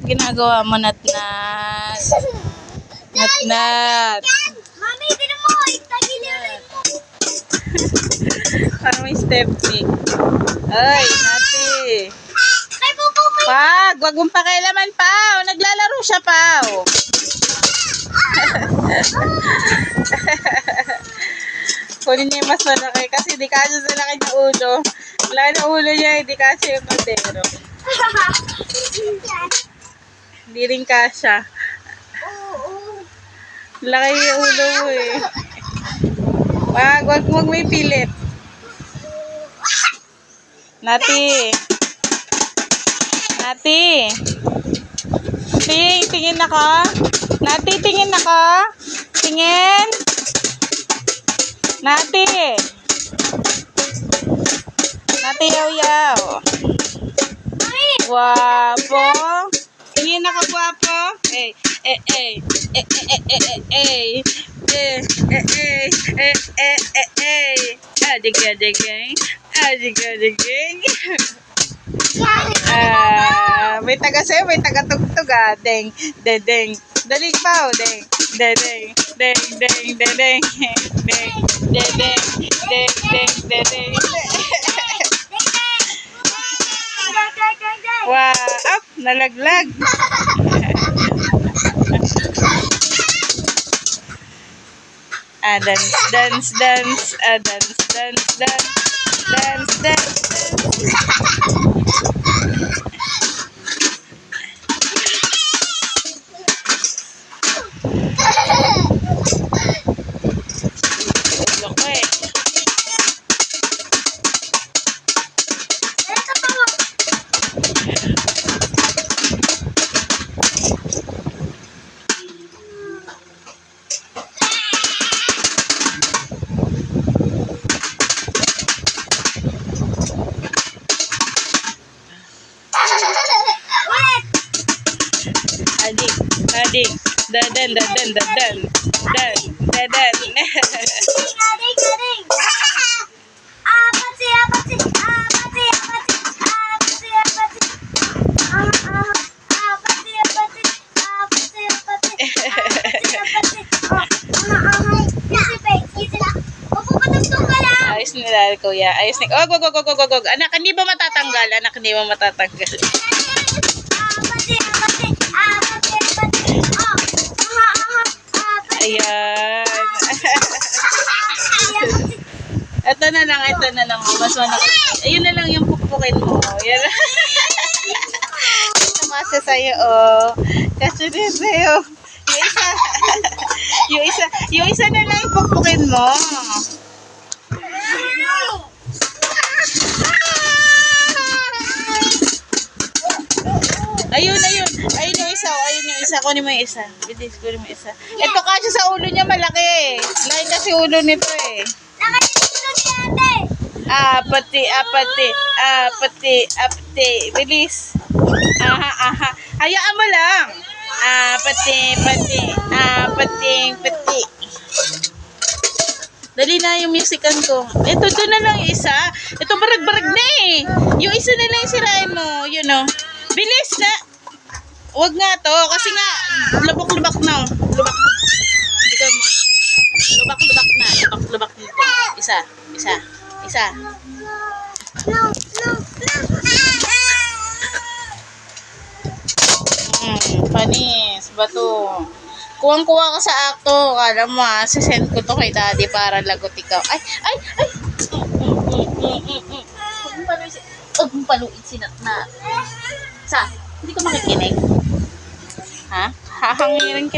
Ginagawa mo, Natnat? Natnat. Mami, tinan mo. Tagilirin mo. Parang may Stephanie. Ay, Nati. Ay, bubo mo. Wag mong pakialaman, Pao. Naglalaro siya, Pao. Kunin niya yung mas malaki kasi di kasya sa laki ng ulo. Wala na ulo niya, di kasya yung kaldero. Hindi rin kasya. Laki yung ulo mo eh. Wag mong may pilit. Nati. Nati. Tingin ako. Nati, tingin ako. Tingin. Nati. Nati, yaw-yaw. Guwapo. Tingin ako, guwapo. Adig-adiging. May taga-sayo, may taga-tugtog ah. Deng, deng. Daling pa, deng. Deng. Wow, up, nalaglag. Dance. Loko eh. Adik. Dadan. Gading. Apati. Ayos nila, kuya. Ayos ni... Oh, go. Anak, hindi ba matatanggal? Ayan. Ito na lang. Mas malaki. Ayun na lang yung pukpukin mo. Yan. Tumasa sa'yo, oh. Kasi din sa'yo. Yung isa na lang yung pukpukin mo. Ayun yung isa. Kunin mo yung isa. Bilis, kunin mo yung isa. Ito kasi sa ulo niya malaki. Laki kasi ulo nito eh. Apati. Bilis. Aha. Hayaan mo lang. Apati. Dali na yung musican ko. Ito na lang yung isa. Ito barag-barag na eh. Yung isa na lang yung sirain mo. You know. Bilis na. Wag nga to. Kasi nga, lubak-lubak na. Hindi ka lubak-lubak na. Lubak nito. Isa. Panis. Bato. Kuwang-kuwa ka sa akto. Kala mo sisend ko to kay daddy para lagot ikaw. Ay! Huwag mong paluin si Natnat. Hindi ko makikinig. Ha? Hahangirin kita.